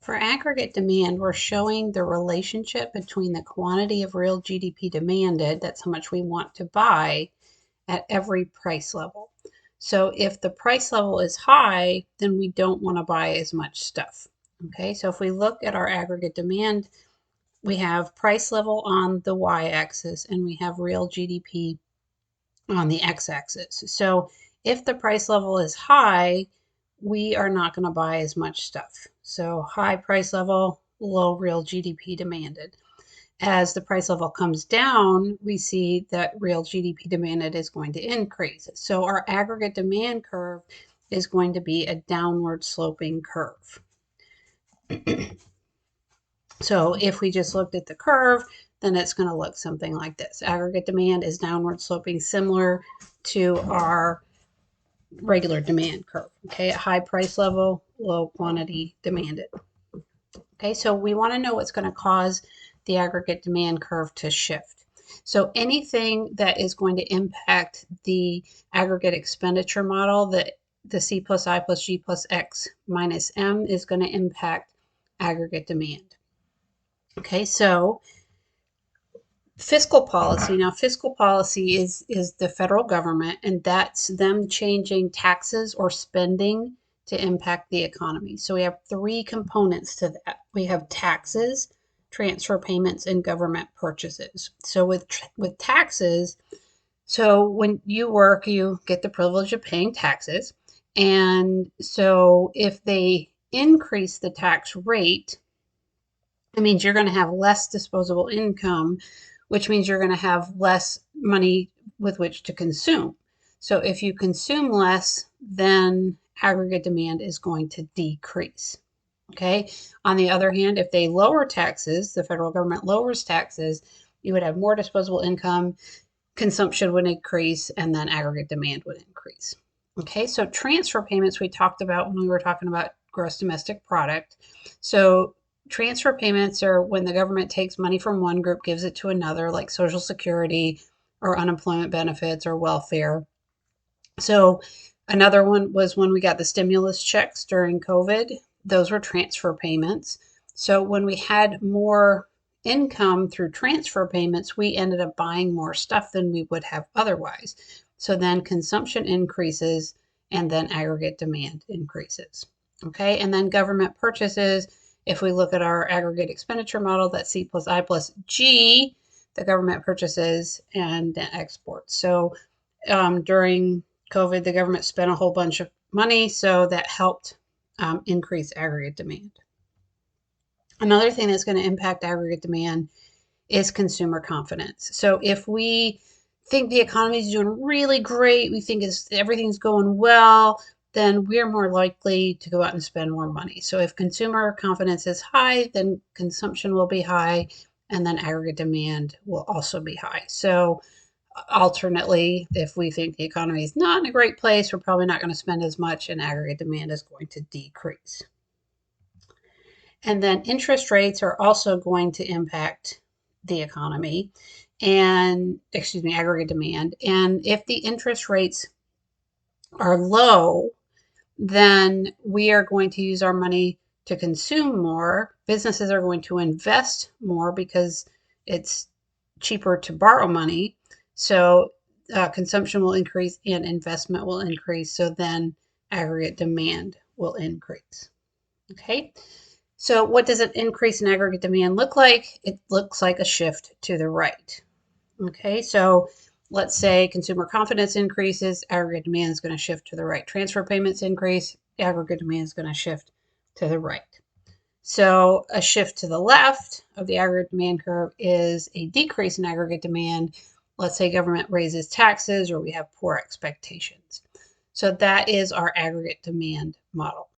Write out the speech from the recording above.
For aggregate demand, we're showing the relationship between the quantity of real GDP demanded, that's how much we want to buy, at every price level. So if the price level is high, then we don't want to buy as much stuff. Okay, so if we look at our aggregate demand, we have price level on the y-axis and we have real GDP on the x-axis. So if the price level is high, we are not going to buy as much stuff. So high price level, low real GDP demanded. As the price level comes down, we see that real GDP demanded is going to increase. So our aggregate demand curve is going to be a downward sloping curve. So if we just looked at the curve, then it's going to look something like this. Aggregate demand is downward sloping, similar to our regular demand curve. Okay, at high price level, low quantity demanded. Okay, so we want to know what's going to cause the aggregate demand curve to shift. So anything that is going to impact the aggregate expenditure model, that the C plus I plus G plus X minus M, is going to impact aggregate demand. Okay, so fiscal policy. Now, fiscal policy is the federal government, and that's them changing taxes or spending to impact the economy. So we have three components to that. We have taxes, transfer payments, and government purchases. So with taxes, so when you work, you get the privilege of paying taxes. And so if they increase the tax rate, it means you're going to have less disposable income, which means you're going to have less money with which to consume. So if you consume less, then aggregate demand is going to decrease. Okay. On the other hand, if they lower taxes, the federal government lowers taxes, you would have more disposable income, consumption would increase, and then aggregate demand would increase. Okay. So transfer payments we talked about when we were talking about gross domestic product. So transfer payments are when the government takes money from one group, gives it to another, like Social Security or unemployment benefits or welfare. So another one was when we got the stimulus checks during COVID. Those were transfer payments. So when we had more income through transfer payments, we ended up buying more stuff than we would have otherwise. So then consumption increases and then aggregate demand increases. Okay, and then government purchases. If we look at our aggregate expenditure model, that's C plus I plus G, the government purchases and exports. So during COVID, the government spent a whole bunch of money, so that helped increase aggregate demand. Another thing that's going to impact aggregate demand is consumer confidence. So if we think the economy is doing really great, we think everything's going well, then we're more likely to go out and spend more money. So if consumer confidence is high, then consumption will be high, and then aggregate demand will also be high. So alternately, if we think the economy is not in a great place, we're probably not going to spend as much, and aggregate demand is going to decrease. And then interest rates are also going to impact the economy and, aggregate demand. And if the interest rates are low, then we are going to use our money to consume more. Businesses are going to invest more because it's cheaper to borrow money. So consumption will increase and investment will increase. So then aggregate demand will increase. Okay. So what does an increase in aggregate demand look like? It looks like a shift to the right. Okay. So let's say consumer confidence increases, aggregate demand is going to shift to the right. Transfer payments increase, aggregate demand is going to shift to the right. So a shift to the left of the aggregate demand curve is a decrease in aggregate demand. Let's say government raises taxes or we have poor expectations. So that is our aggregate demand model.